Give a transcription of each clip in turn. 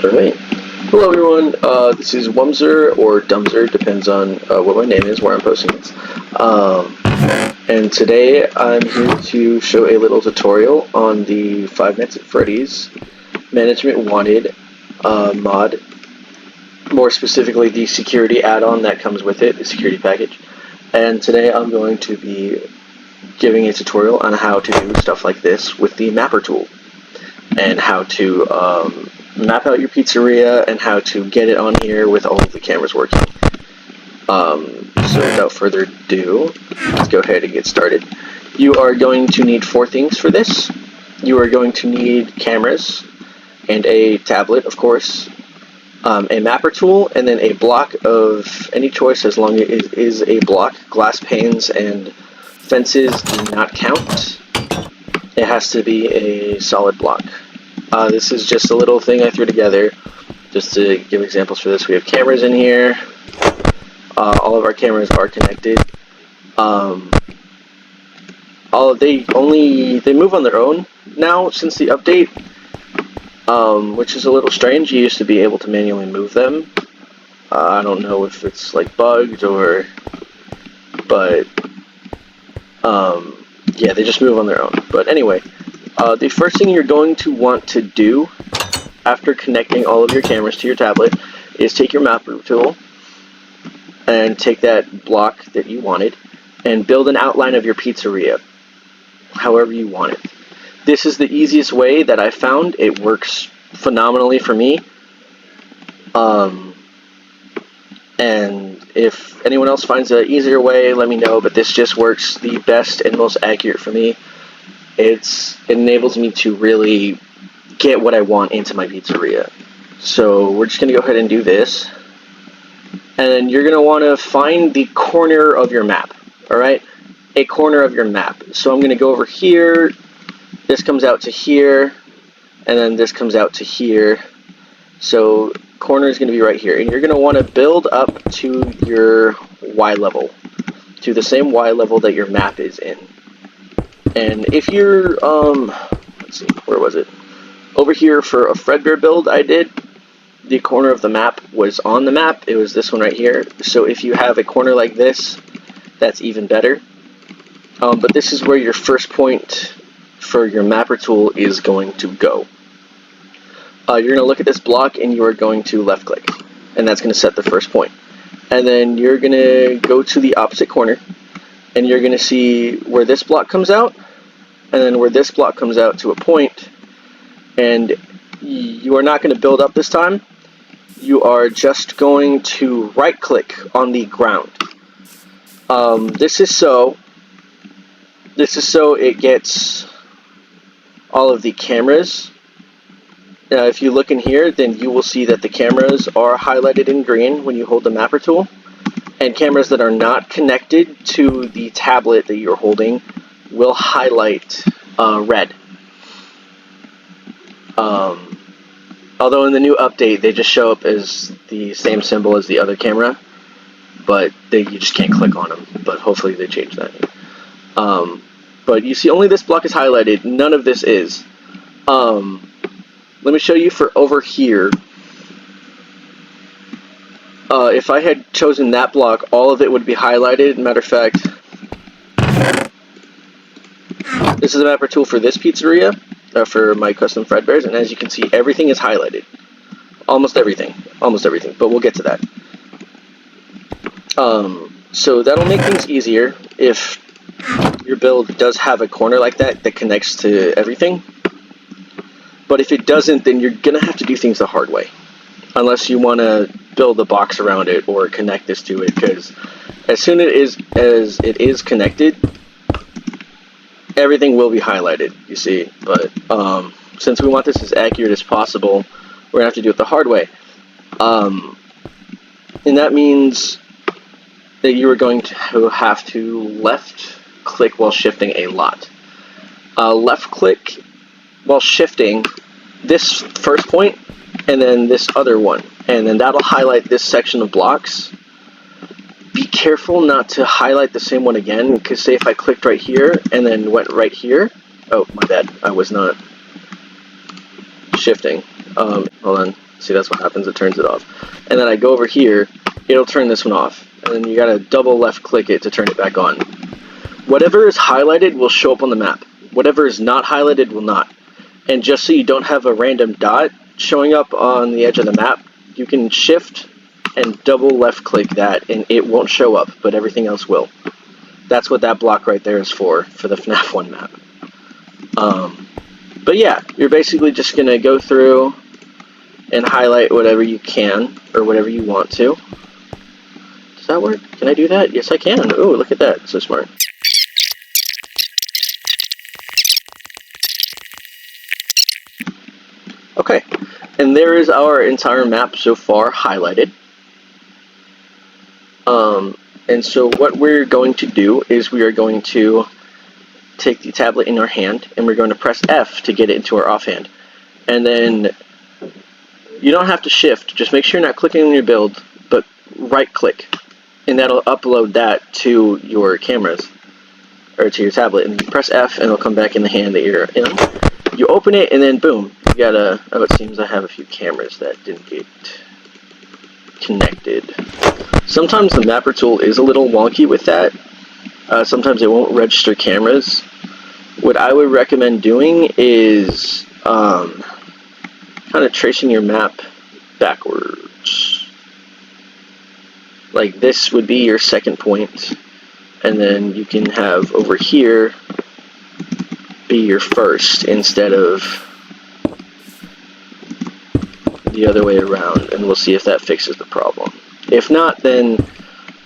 Alright. Hello everyone, this is Wumzer, or Dumzer, depends on what my name is, where I'm posting this. And today I'm here to show a little tutorial on the Five Nights at Freddy's Management Wanted mod. More specifically, the security add-on that comes with it, the security package. And today I'm going to be giving a tutorial on how to do stuff like this with the mapper tool. And how to map out your pizzeria and how to get it on here with all of the cameras working. So without further ado, let's go ahead and get started. You are going to need four things for this. You are going to need cameras and a tablet, of course, a mapper tool, and then a block of any choice as long as it is a block. Glass panes and fences do not count. It has to be a solid block. This is just a little thing I threw together just to give examples for this. We have cameras in here. All of our cameras are connected. They move on their own now since the update, which is a little strange. You used to be able to manually move them. I don't know if it's like bugged but yeah, they just move on their own. But anyway, the first thing you're going to want to do after connecting all of your cameras to your tablet is take your mapper tool and take that block that you wanted and build an outline of your pizzeria however you want it. This is the easiest way that I found. It works phenomenally for me. And if anyone else finds an easier way, let me know, but this just works the best and most accurate for me. It enables me to really get what I want into my pizzeria. So we're just going to go ahead and do this. And then you're going to want to find the corner of your map. Alright? A corner of your map. So I'm going to go over here. This comes out to here. And then this comes out to here. So corner is going to be right here. And you're going to want to build up to your Y level. To the same Y level that your map is in. And if you're, let's see, where was it? Over here for a Fredbear build I did, the corner of the map was on the map. It was this one right here. So if you have a corner like this, that's even better. But this is where your first point for your mapper tool is going to go. You're going to look at this block and you are going to left click. And that's going to set the first point. And then you're going to go to the opposite corner. And you're going to see where this block comes out, and then where this block comes out to a point. And you are not going to build up this time. You are just going to right-click on the ground. This is so it gets all of the cameras. If you look in here, then you will see that the cameras are highlighted in green when you hold the mapper tool. And cameras that are not connected to the tablet that you're holding will highlight red. Although in the new update they just show up as the same symbol as the other camera, but you just can't click on them. But hopefully they change that. But you see only this block is highlighted, none of this is. Let me show you for over here. If I had chosen that block, all of it would be highlighted. Matter of fact, this is a mapper tool for this pizzeria, for my custom Fredbears, and as you can see, everything is highlighted. Almost everything, but we'll get to that. So that'll make things easier if your build does have a corner like that that connects to everything. But if it doesn't, then you're going to have to do things the hard way. Unless you want to build a box around it or connect this to it, because as soon as it is connected, everything will be highlighted, you see. But since we want this as accurate as possible, we're going to have to do it the hard way. And that means that you are going to have to left click while shifting a lot. Left click while shifting this first point and then this other one, and then that'll highlight this section of blocks. Be careful not to highlight the same one again, because say if I clicked right here and then went right here, oh my bad, I was not shifting. Hold on. See, that's what happens, it turns it off. And then I go over here, it'll turn this one off. And then you gotta double left click it to turn it back on. Whatever is highlighted will show up on the map. Whatever is not highlighted will not. And just so you don't have a random dot showing up on the edge of the map, you can shift and double left click that and it won't show up, but everything else will. That's what that block right there is for the FNAF 1 map. But yeah, you're basically just going to go through and highlight whatever you can, or whatever you want to. Does that work? Can I do that? Yes, I can. Ooh, look at that. So smart. Okay, and there is our entire map so far highlighted. And so what we're going to do is we are going to take the tablet in our hand and we're going to press F to get it into our offhand. And then you don't have to shift, just make sure you're not clicking on your build, but right click. And that'll upload that to your cameras, or to your tablet. And you press F and it'll come back in the hand that you're in. You open it and then boom, you got a, oh, it seems I have a few cameras that didn't get connected. Sometimes the mapper tool is a little wonky with that. Sometimes it won't register cameras. What I would recommend doing is kind of tracing your map backwards. Like this would be your second point, and then you can have over here be your first instead of the other way around, and we'll see if that fixes the problem. If not, then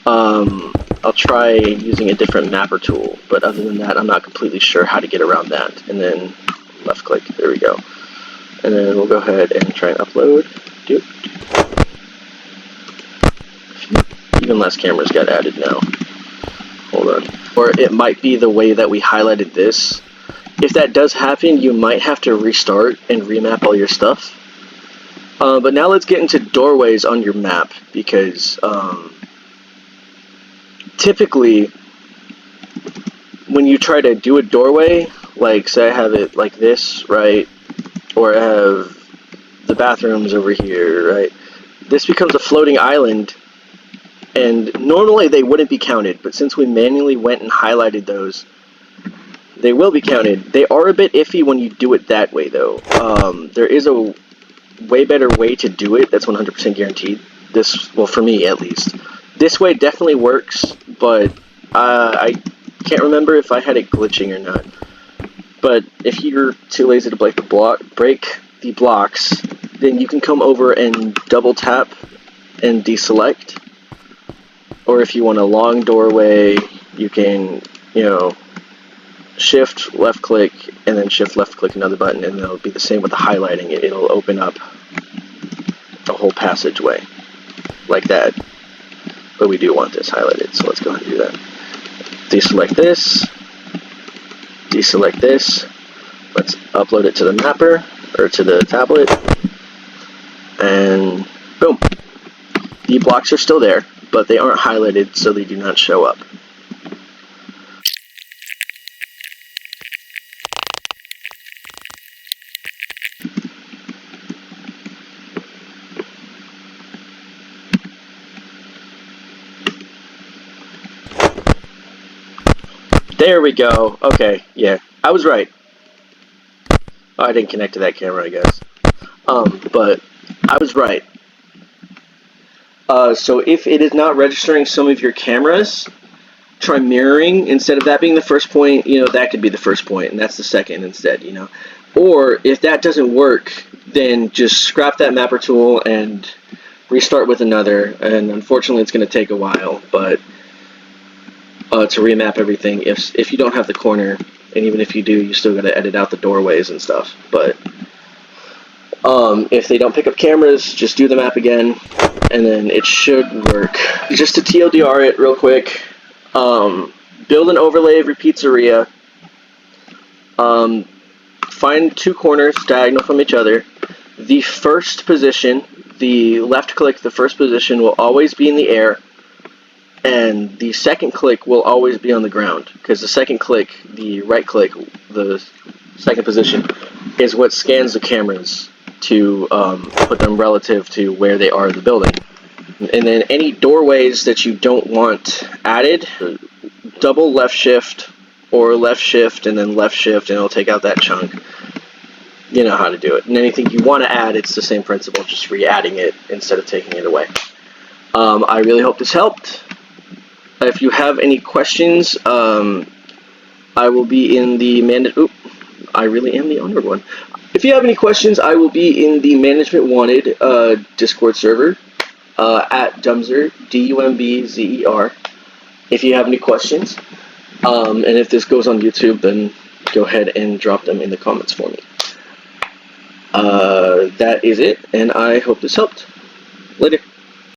I'll try using a different mapper tool, but other than that, I'm not completely sure how to get around that. And then left click, there we go. And then we'll go ahead and try and upload. Even less cameras got added now. Hold on. Or it might be the way that we highlighted this. If that does happen, you might have to restart and remap all your stuff. But now let's get into doorways on your map, because typically when you try to do a doorway, like say I have it like this, right, or I have the bathrooms over here, right, this becomes a floating island, and normally they wouldn't be counted, but since we manually went and highlighted those, they will be counted. They are a bit iffy when you do it that way though. There is a way better way to do it that's 100% guaranteed. This, well, for me at least. This way definitely works, but I can't remember if I had it glitching or not. But if you're too lazy to break the blocks, then you can come over and double tap and deselect. Or if you want a long doorway, you can, you know, shift left click and then shift left click another button, and it'll be the same with the highlighting. It'll open up the whole passageway like that. But we do want this highlighted, so let's go ahead and do that. Deselect this, deselect this. Let's upload it to the mapper, or to the tablet, and boom. The blocks are still there, but they aren't highlighted, so they do not show up. There we go. Okay, yeah, I was right. Oh, I didn't connect to that camera, I guess. But I was right. So if it is not registering some of your cameras, try mirroring. Instead of that being the first point, you know, that could be the first point, and that's the second instead, you know. Or if that doesn't work, then just scrap that mapper tool and restart with another. And unfortunately, it's going to take a while, but to remap everything, if you don't have the corner, and even if you do, you still got to edit out the doorways and stuff. But if they don't pick up cameras, just do the map again, and then it should work. Just to TLDR it real quick, build an overlay of your pizzeria, find two corners diagonal from each other. The first position, the left click, the first position will always be in the air, and the second click will always be on the ground, because the second click, the right click, the second position, is what scans the cameras to put them relative to where they are in the building. And then any doorways that you don't want added, double left shift or left shift and then left shift, and it'll take out that chunk. You know how to do it. And anything you want to add, it's the same principle, just re-adding it instead of taking it away. I really hope this helped. If you have any questions, I will be in the I really am the honored one. If you have any questions, I will be in the Management Wanted Discord server at Dumbzer, DUMBZER. If you have any questions, and if this goes on YouTube, then go ahead and drop them in the comments for me. That is it, and I hope this helped. Later.